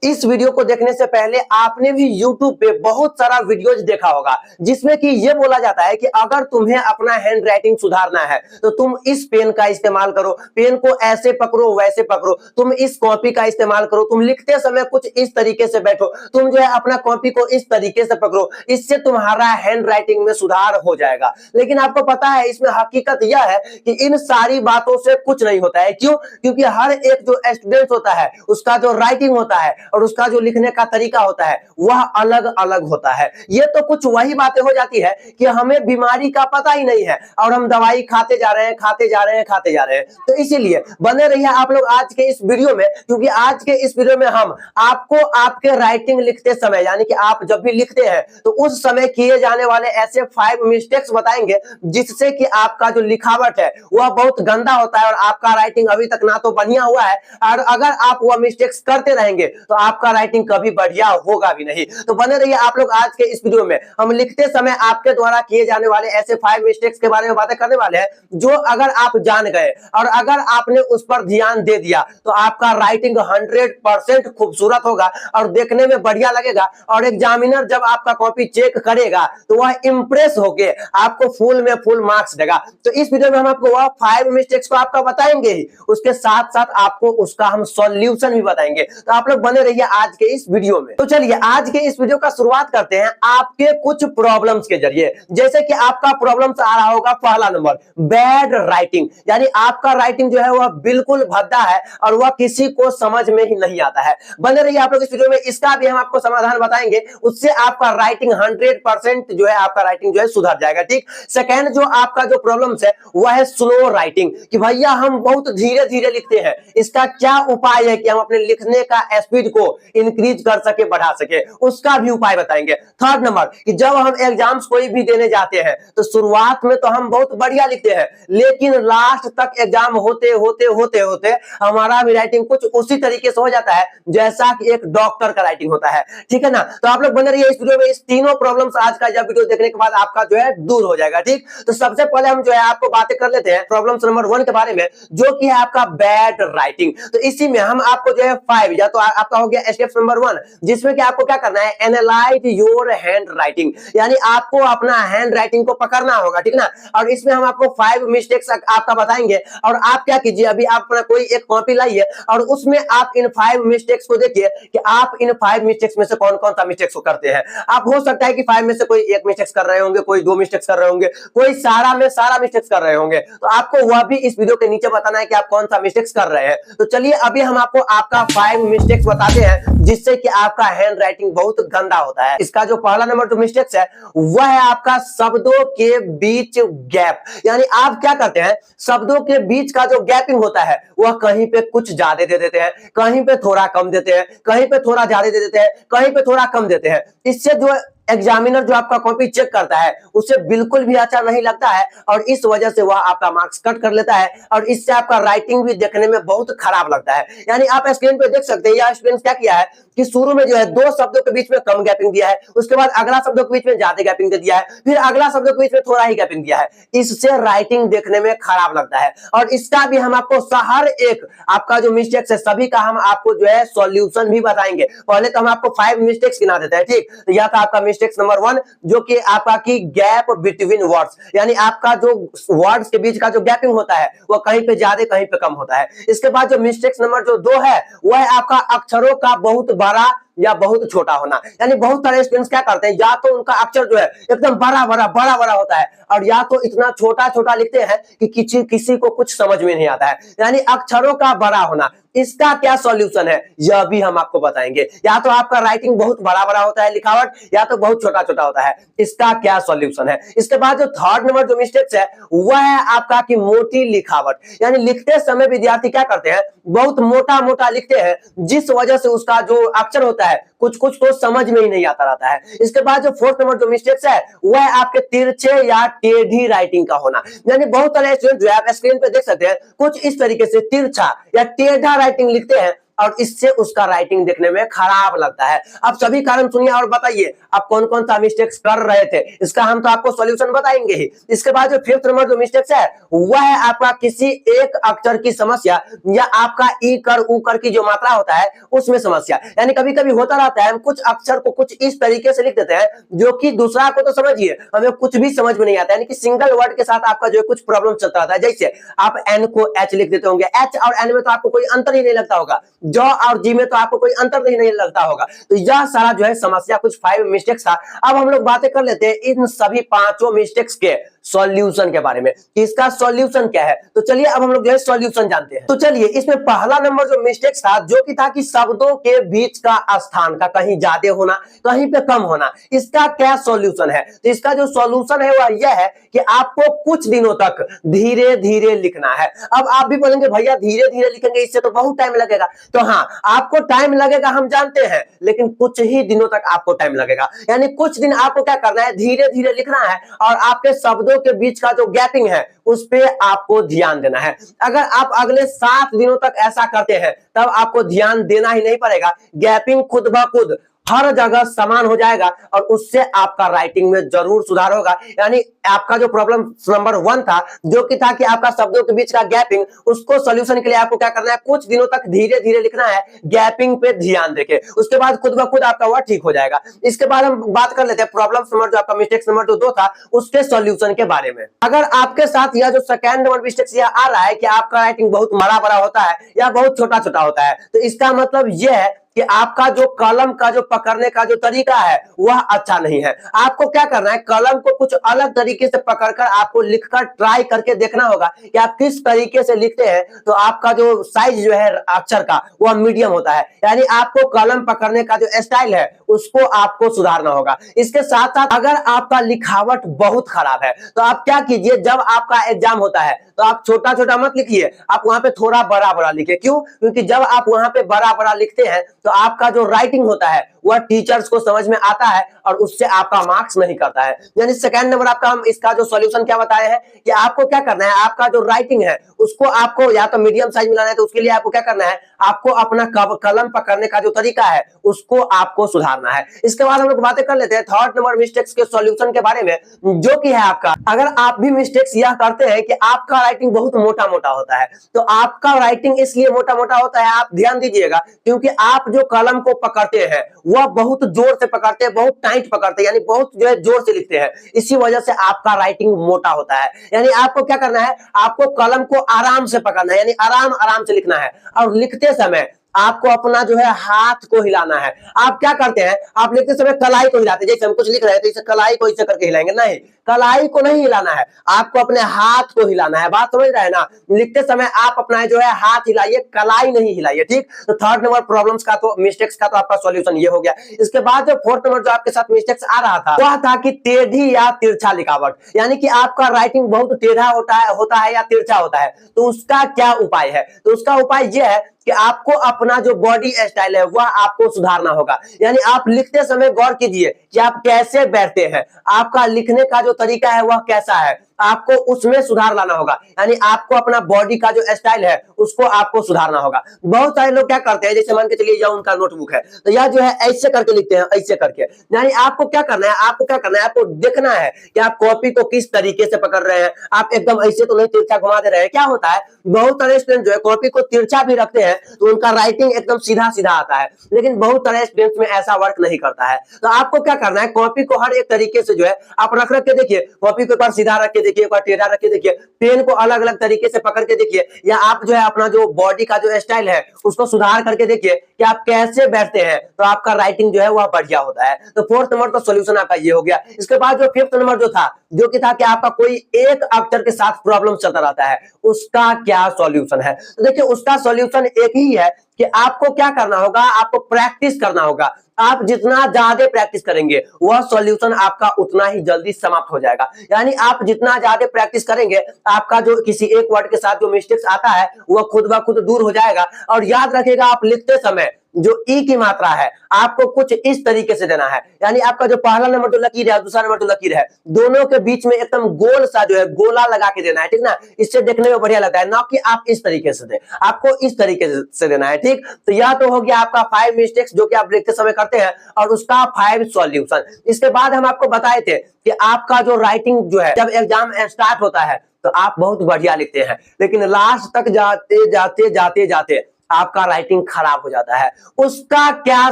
इस वीडियो को देखने से पहले आपने भी YouTube पे बहुत सारा वीडियोज देखा होगा जिसमें कि ये बोला जाता है कि अगर तुम्हें अपना हैंड राइटिंग सुधारना है तो तुम इस पेन का इस्तेमाल करो, पेन को ऐसे पकड़ो वैसे पकड़ो, तुम इस कॉपी का इस्तेमाल करो, तुम लिखते समय कुछ इस तरीके से बैठो, तुम जो है अपना कॉपी को इस तरीके से पकड़ो, इससे तुम्हारा हैंड राइटिंग में सुधार हो जाएगा। लेकिन आपको पता है इसमें हकीकत यह है कि इन सारी बातों से कुछ नहीं होता है। क्यों? क्योंकि हर एक जो स्टूडेंट होता है उसका जो राइटिंग होता है और उसका जो लिखने का तरीका होता है वह अलग अलग होता है। ये तो कुछ वही बातें हो जाती है कि हमें बीमारी का पता ही नहीं है और हम दवाई खाते जा रहे हैं खाते जा रहे हैं खाते जा रहे हैं। तो इसीलिए बने रहिए आप लोग आज के इस वीडियो में, क्योंकि आज के इस वीडियो में हम आपको आपके राइटिंग लिखते समय यानी कि आप जब भी लिखते हैं तो उस समय किए जाने वाले ऐसे 5 मिस्टेक्स बताएंगे जिससे कि आपका जो लिखावट है वह बहुत गंदा होता है और आपका राइटिंग अभी तक ना तो बढ़िया हुआ है, और अगर आप वह मिस्टेक्स करते रहेंगे तो आपका राइटिंग कभी बढ़िया होगा भी नहीं। तो बने रहिए आप लोग आज के इस वीडियो में। हम लिखते समय आपके द्वारा किए जाने वाले ऐसे 5 मिस्टेक्स के बारे में बातें करने वाले हैं जो अगर आप जान गए और अगर आपने उस पर ध्यान दे दिया तो आपका राइटिंग 100% खूबसूरत होगा और देखने में बढ़िया लगेगा, और एग्जामिनर जब आपका कॉपी चेक करेगा तो वह इंप्रेस होके आपको फुल में फुल मार्क्स देगा। तो इस वीडियो में हम आपको वह 5 मिस्टेक्स को आपका बताएंगे ही, उसके साथ साथ आपको उसका हम सॉल्यूशन भी बताएंगे। तो आप लोग बने रहिए आज के इस वीडियो में। तो चलिए आज के इस वीडियो का शुरुआत करते हैं आपके कुछ प्रॉब्लम्स के जरिए। जैसे कि आपका प्रॉब्लम्स आ रहा होगा पहला नंबर, बैड राइटिंग, यानी आपका राइटिंग जो है वह बिल्कुल भद्दा है और वह किसी को समझ में ही नहीं आता है। बने रहिए आप लोग इस वीडियो में, इसका भी हम आपको समाधान बताएंगे, उससे आपका राइटिंग 100% जो है आपका राइटिंग जो है सुधर जाएगा। ठीक। सेकंड जो आपका जो प्रॉब्लम्स है वह है स्लो राइटिंग, कि भैया हम बहुत धीरे धीरे लिखते हैं, इसका क्या उपाय है कि हम अपने लिखने का स्पीड को इंक्रीज कर सके, बढ़ा सके, उसका भी उपाय बताएंगे। थर्ड नंबर कि जब हम एग्जाम्स कोई भी देने जाते हैं तो शुरुआत में तो हम बहुत बढ़िया लिखते हैं लेकिन लास्ट तक एग्जाम होते होते होते होते हमारा भी राइटिंग कुछ उसी तरीके से हो जाता है जैसा कि एक डॉक्टर का राइटिंग होता है। ठीक है ना? तो आप लोग बने रहिए इस वीडियो में, इस तीनों प्रॉब्लम्स आज का वीडियो देखने के बाद आपका जो है दूर हो जाएगा। ठीक। तो सबसे पहले हम जो है आपको बातें कर लेते हैं प्रॉब्लम्स नंबर 1 के बारे में, जो कि है आपका बैड राइटिंग। तो इसी में हम आपको जो है 5 या तो आपका हो गया स्टेप नंबर 1, जिसमें कि आपको क्या करना है, एनालाइज योर हैंड राइटिंग, यानी आपको अपना हैंड राइटिंग को पकड़ना होगा। ठीक ना? और इसमें हम आपको 5 मिस्टेक्स आपका बताएंगे और आप क्या कीजिए, अभी आप अपना कोई एक कॉपी लाइए और उसमें आप इन 5 मिस्टेक्स को देखिए कि आप इन 5 मिस्टेक्स में से कौन कौन सा मिस्टेक्स को करते हैं। आप हो सकता है कि 5 में से कोई एक मिस्टेक्स कर रहे होंगे, कोई 2 मिस्टेक्स कर रहे होंगे, कोई सारा में सारा मिस्टेक्स कर रहे होंगे। तो आपको वह भी इस वीडियो के नीचे बताना है कि आप कौन सा मिस्टेक्स कर रहे हैं। तो चलिए अभी हम आपको आपका 5 मिस्टेक्स बताते हैं जिससे कि आपका हैंड राइटिंग बहुत गंदा होता है। इसका जो पहला नंबर जो मिस्टेक्स है वह है आपका शब्दों के बीच गैप, यानी आप क्या करते हैं, शब्दों के बीच का जो गैपिंग होता है वह कहीं पे कुछ ज्यादा दे देते हैं, कहीं पे थोड़ा कम देते हैं, कहीं पे थोड़ा ज्यादा दे देते हैं, कहीं पे थोड़ा कम देते हैं। इससे जो एग्जामिनर जो आपका कॉपी चेक करता है उसे बिल्कुल भी अच्छा नहीं लगता है और इस वजह से वह आपका मार्क्स कट कर लेता है और इससे आपका राइटिंग भी देखने में बहुत खराब लगता है। यानी आप स्क्रीन पे देख सकते हैं यह स्टूडेंट क्या किया है कि शुरू में जो है 2 शब्दों के बीच में कम गैपिंग दिया है, उसके बाद अगला शब्दों के बीच में ज्यादा गैपिंग दे दिया है, फिर अगला शब्दों के बीच में थोड़ा ही गैपिंग दिया है। इससे राइटिंग देखने में खराब लगता है और इसका भी हम आपको हर एक आपका जो मिस्टेक्स है सभी का हम आपको जो है सॉल्यूशन भी बताएंगे। पहले तो हम आपको 5 मिस्टेक्स गिना देते हैं। ठीक। तो यह था आपका मिस्टेक्स नंबर 1, जो कि आपका की गैप बिटवीन वर्ड्स, यानी आपका जो वर्ड्स के बीच का जो गैपिंग होता है वह कहीं पे ज्यादा कहीं पे कम होता है। इसके बाद जो मिस्टेक्स नंबर जो 2 है वह है आपका अक्षरों का बहुत बड़ा या बहुत छोटा होना, यानी बहुत सारे स्टूडेंट्स क्या करते हैं, या तो उनका अक्षर जो है एकदम बड़ा बड़ा होता है और या तो इतना छोटा छोटा लिखते हैं कि किसी को कुछ समझ में नहीं आता है, यानी अक्षरों का बड़ा होना। इसका क्या सॉल्यूशन है यह भी हम आपको बताएंगे। या तो आपका राइटिंग बहुत बड़ा होता है लिखावट, या तो बहुत छोटा छोटा होता है, इसका क्या सॉल्यूशन है। इसके बाद जो थर्ड नंबर जो मिस्टेक्स है वह है आपका की मोटी लिखावट, यानी लिखते समय विद्यार्थी क्या करते हैं, बहुत मोटा लिखते हैं जिस वजह से उसका जो अक्षर होता है कुछ तो समझ में ही नहीं आता रहता है। इसके बाद जो फोर्थ नंबर जो मिस्टेक्स है वह है आपके तिरछे या टेढ़ी राइटिंग का होना, यानी बहुत सारे स्टूडेंट जो है आप स्क्रीन पे देख सकते हैं कुछ इस तरीके से तिरछा या टेढ़ा राइटिंग लिखते हैं और इससे उसका राइटिंग देखने में खराब लगता है। अब सभी कारण सुनिए और बताइए आप कौन कौन सा मिस्टेक्स कर रहे थे, इसका हम तो आपको सॉल्यूशन बताएंगे ही। इसके बाद जो फिफ्थ नंबर जो मिस्टेक्स है वह है आपका किसी एक अक्षर की समस्या या आपका ई कर ऊ कर की जो मात्रा होता है उसमें समस्या। यानी कभी कभी होता रहता है हम कुछ अक्षर को कुछ इस तरीके से लिख देते हैं जो कि दूसरा को तो समझिए हमें कुछ भी समझ में नहीं आता, यानी कि सिंगल वर्ड के साथ आपका जो है कुछ प्रॉब्लम चलता रहता है। जैसे आप एन को एच लिख देते होंगे, एच और एन में तो आपको कोई अंतर ही नहीं लगता होगा, जॉ और जी में तो आपको कोई अंतर नहीं लगता होगा। तो यह सारा जो है समस्या कुछ 5 मिस्टेक्स था। अब हम लोग बातें कर लेते हैं इन सभी पांचों मिस्टेक्स के सॉल्यूशन के बारे में, इसका सॉल्यूशन क्या है। तो चलिए अब हम लोग जो है सॉल्यूशन जानते हैं। तो चलिए इसमें पहला नंबर जो मिस्टेक्स था जो कि था कि शब्दों के बीच का स्थान का कहीं ज्यादा होना कहीं पे कम होना, इसका क्या सॉल्यूशन है। तो इसका जो सॉल्यूशन है वह यह है कि आपको कुछ दिनों तक धीरे धीरे लिखना है। अब आप भी बोलेंगे भैया धीरे धीरे लिखेंगे इससे तो बहुत टाइम लगेगा। तो हाँ आपको टाइम लगेगा हम जानते हैं, लेकिन कुछ ही दिनों तक आपको टाइम लगेगा। यानी कुछ दिन आपको क्या करना है, धीरे धीरे लिखना है और आपके शब्दों के बीच का जो गैपिंग है उस पे आपको ध्यान देना है। अगर आप अगले 7 दिनों तक ऐसा करते हैं तब आपको ध्यान देना ही नहीं पड़ेगा, गैपिंग खुद ब खुद हर जगह समान हो जाएगा और उससे आपका राइटिंग में जरूर सुधार होगा। यानी आपका जो प्रॉब्लम नंबर 1 था जो कि था कि आपका शब्दों के बीच का गैपिंग, उसको सॉल्यूशन के लिए आपको क्या करना है, कुछ दिनों तक धीरे धीरे लिखना है, गैपिंग पे ध्यान देके, उसके बाद खुद ब खुद आपका वर्ड ठीक हो जाएगा। इसके बाद हम बात कर लेते हैं प्रॉब्लम नंबर जो आपका मिस्टेक्स नंबर जो 2 था उसके सॉल्यूशन के बारे में। अगर आपके साथ यह जो सेकंड नंबर मिस्टेक्स यह आ रहा है कि आपका राइटिंग बहुत बड़ा बड़ा होता है या बहुत छोटा छोटा होता है, तो इसका मतलब यह है कि आपका जो कलम का जो पकड़ने का जो तरीका है वह अच्छा नहीं है। आपको क्या करना है, कलम को कुछ अलग तरीके से पकड़कर आपको लिखकर ट्राई करके देखना होगा कि आप किस तरीके से लिखते हैं तो आपका जो साइज जो है अक्षर का वह मीडियम होता है। यानी आपको कलम पकड़ने का जो स्टाइल है उसको आपको सुधारना होगा। इसके साथ साथ अगर आपका लिखावट बहुत खराब है तो आप क्या कीजिए, जब आपका एग्जाम होता है तो आप छोटा छोटा मत लिखिए, आप वहां पे थोड़ा बड़ा बड़ा लिखिए। क्यों? क्योंकि जब आप वहां पे बड़ा बड़ा लिखते हैं तो आपका जो राइटिंग होता है वह टीचर्स को समझ में आता है और उससे आपका मार्क्स नहीं करता है। यानी सेकंड नंबर आपका हम इसका जो सॉल्यूशन क्या बताए हैं कि आपको क्या करना है, आपका जो राइटिंग है उसको आपको या तो मीडियम साइज में लाना है, तो उसके लिए आपको क्या करना है, आपको अपना कलम पकड़ने का जो तरीका है उसको आपको सुधारना है। इसके बाद हम लोग बातें कर लेते हैं थर्ड नंबर मिस्टेक्स के सॉल्यूशन के बारे में, जो कि है आपका, अगर आप भी मिस्टेक्स यह करते हैं कि आपका राइटिंग बहुत मोटा मोटा होता है, तो आपका राइटिंग इसलिए मोटा मोटा होता है, आप ध्यान दीजिएगा, क्योंकि आप जो कलम को पकड़ते हैं वह बहुत जोर से पकड़ते हैं, बहुत टाइट पकड़ते हैं, यानी बहुत जो है जोर से लिखते हैं, इसी वजह से आपका राइटिंग मोटा होता है। यानी आपको क्या करना है, आपको कलम को आराम से पकड़ना है, यानी आराम आराम से लिखना है और लिखते समय आपको अपना जो है हाथ को हिलाना है। आप क्या करते हैं, आप लिखते समय कलाई को हिलाते हैं, जैसे हम कुछ लिख रहे हैं तो इसे कलाई को इसे करके हिलाएंगे, नहीं, कलाई को नहीं हिलाना है, आपको अपने हाथ को हिलाना है। बात समझ रहे हैं ना, लिखते समय आप अपना जो है हाथ हिलाइए, कलाई नहीं हिलाइए, ठीक। तो थर्ड नंबर प्रॉब्लम्स का तो मिस्टेक्स का तो आपका सॉल्यूशन ये हो गया। इसके बाद जो फोर्थ नंबर जो आपके साथ मिस्टेक्स आ रहा था वह था कि टेढ़ी या तिरछा लिखावट, यानी कि आपका राइटिंग बहुत टेढ़ा होता है या तिरछा होता है, तो उसका क्या उपाय है। तो उसका उपाय यह है कि आपको अपना जो बॉडी स्टाइल है वह आपको सुधारना होगा। यानी आप लिखते समय गौर कीजिए कि आप कैसे बैठते हैं, आपका लिखने का जो तरीका है वह कैसा है, आपको उसमें सुधार लाना होगा। यानी आपको अपना बॉडी का जो स्टाइल है उसको आपको सुधारना होगा। बहुत सारे लोग क्या करते हैं, जैसे मान के चलिए यह उनका नोटबुक है तो यह जो है ऐसे करके लिखते हैं, ऐसे करके। यानी आपको क्या करना है, आपको देखना है कि आप कॉपी को किस तरीके से पकड़ रहे हैं, आप एकदम ऐसे तो नहीं तिरछा घुमा दे रहे हैं। क्या होता है, बहुत सारे स्टूडेंट जो है कॉपी को तिरछा भी रखते हैं तो उनका राइटिंग एकदम सीधा सीधा आता है, लेकिन बहुत सारे स्टूडेंट्स में ऐसा वर्क नहीं करता है। तो आपको क्या करना है, कॉपी को हर एक तरीके से जो है आप रख के देखिए, कॉपी को एक बार सीधा रख के देखिए, एक बार टेढ़ा रख के देखिए, पेन को अलग अलग तरीके से पकड़ के देखिए, या आप जो है अपना जो बॉडी का जो स्टाइल है उसको सुधार करके देखिए कि आप कैसे बैठते हैं, तो आपका राइटिंग जो है वह बढ़िया होता है। तो फोर्थ नंबर का सॉल्यूशन आपका ये हो गया। इसके बाद जो फिफ्थ नंबर जो था कि आपका कोई एक अक्षर के साथ प्रॉब्लम चलता रहता है, उसका क्या सॉल्यूशन है। तो देखिए उसका सॉल्यूशन एक ही है कि आपको क्या करना होगा, आपको प्रैक्टिस करना होगा। आप जितना ज्यादा प्रैक्टिस करेंगे वह सॉल्यूशन आपका उतना ही जल्दी समाप्त हो जाएगा। यानी आप जितना ज्यादा प्रैक्टिस करेंगे आपका जो किसी एक वर्ड के साथ जो मिस्टेक्स आता है वह खुद ब खुद दूर हो जाएगा। और याद रखिएगा, आप लिखते समय जो ई की मात्रा है आपको कुछ इस तरीके से देना है। यानी आपका जो पहला नंबर जो लकीर है, दूसरा नंबर जो लकीर है, दोनों के बीच में एकदम गोल सा जो है गोला लगा के देना है, ठीक ना। इससे देखने में बढ़िया लगता है, ना कि आप इस तरीके से दे, आपको इस तरीके से देना है, ठीक। तो यह तो हो गया आपका 5 मिस्टेक्स जो कि आप लिखते समय करते हैं और उसका 5 सॉल्यूशन। इसके बाद हम आपको बताए थे कि आपका जो राइटिंग जो है जब एग्जाम स्टार्ट होता है तो आप बहुत बढ़िया लिखते हैं, लेकिन लास्ट तक जाते जाते जाते जाते आपका राइटिंग खराब हो जाता है। उसका क्या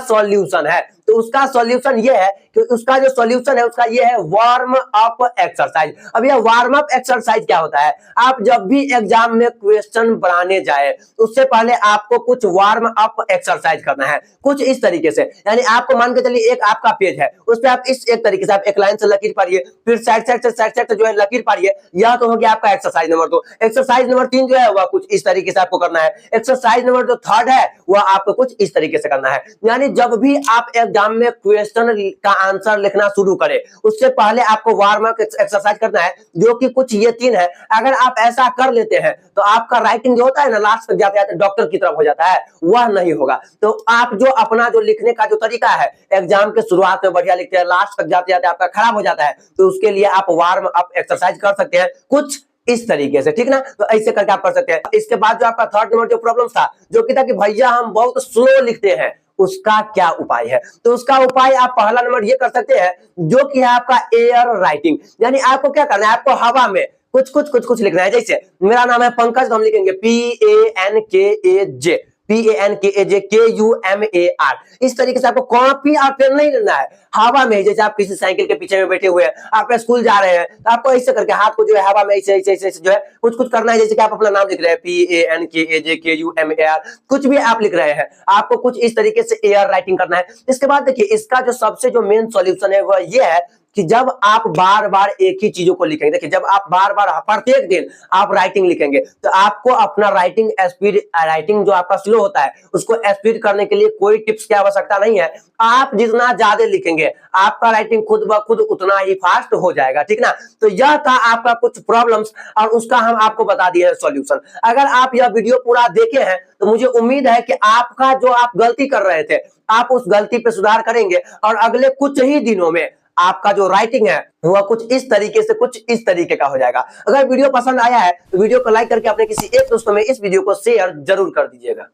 सॉल्यूशन है? तो उसका सॉल्यूशन ये है कि उसका जो सॉल्यूशन है उसका ये है वार्म अप एक्सरसाइज। अब यह वार्म अप एक्सरसाइज क्या होता है? आप जब भी एग्जाम में क्वेश्चन बनाने जाए उससे पहले आपको कुछ वार्म अप एक्सरसाइज करना है, कुछ इस तरीके से। यानी आपको मान के चलिए एक आपका पेज है, उस पर आप इस एक तरीके से आप एक लाइन से लकीर पारिए, फिर साइड साइड से जो है लकीर पारिए। यह तो हो गया आपका एक्सरसाइज नंबर 2। एक्सरसाइज नंबर 3 जो है वह कुछ इस तरीके से आपको करना है। एक्सरसाइज नंबर जो थर्ड है वह आपको कुछ इस तरीके से करना है। यानी जब भी आप एग्जाम में क्वेश्चन का आंसर लिखना शुरू करें उससे पहले आपको वार्म अप एक्सरसाइज करना है, जो कि कुछ ये 3 है। अगर आप ऐसा कर लेते हैं तो आपका राइटिंग जो होता है ना लास्ट तक जाते जाते डॉक्टर की तरफ हो जाता है, वह नहीं होगा। तो आप जो अपना जो लिखने का जो तरीका है एग्जाम के शुरुआत में बढ़िया लिखते हैं, लास्ट तक जाते जाते आपका खराब हो जाता है, तो उसके लिए आप वार्म अप एक्सरसाइज कर सकते हैं कुछ इस तरीके से, ठीक ना। तो ऐसे करके आप कर सकते हैं। इसके बाद जो आपका थर्ड नंबर जो प्रॉब्लम था जो कि था कि भैया हम बहुत स्लो लिखते हैं, उसका क्या उपाय है? तो उसका उपाय आप पहला नंबर ये कर सकते हैं जो कि है आपका एयर राइटिंग। यानी आपको क्या करना है, आपको हवा में कुछ लिखना है। जैसे मेरा नाम है पंकज, तो हम लिखेंगे PANKAJ, PANKAJKUMAR। इस तरीके से आपको कॉपी और पेन नहीं लेना है, हवा में। जैसे आप किसी साइकिल के पीछे में बैठे हुए हैं, आप स्कूल जा रहे हैं, तो आपको ऐसे करके हाथ को जो है हवा में ऐसे ऐसे जो है कुछ करना है। जैसे कि आप अपना नाम लिख रहे हैं PANKAJKUMAR, कुछ भी आप लिख रहे हैं, आपको कुछ इस तरीके से एयर राइटिंग करना है। इसके बाद देखिए इसका जो सबसे जो मेन सॉल्यूशन है वह ये है कि जब आप बार बार एक ही चीजों को लिखेंगे, देखिए जब आप बार बार प्रत्येक दिन आप राइटिंग लिखेंगे तो आपको अपना राइटिंग स्पीड, राइटिंग जो आपका स्लो होता है उसको स्पीड करने के लिए कोई टिप्स की आवश्यकता नहीं है। आप जितना ज्यादा लिखेंगे आपका राइटिंग खुद ब खुद उतना ही फास्ट हो जाएगा, ठीक ना। तो यह था आपका कुछ प्रॉब्लम्स और उसका हम आपको बता दिए हैं सॉल्यूशन। अगर आप यह वीडियो पूरा देखे हैं तो मुझे उम्मीद है कि आपका जो आप गलती कर रहे थे आप उस गलती पे सुधार करेंगे और अगले कुछ ही दिनों में आपका जो राइटिंग है वह कुछ इस तरीके से कुछ इस तरीके का हो जाएगा। अगर वीडियो पसंद आया है तो वीडियो को लाइक करके अपने किसी एक दोस्तों में इस वीडियो को शेयर जरूर कर दीजिएगा।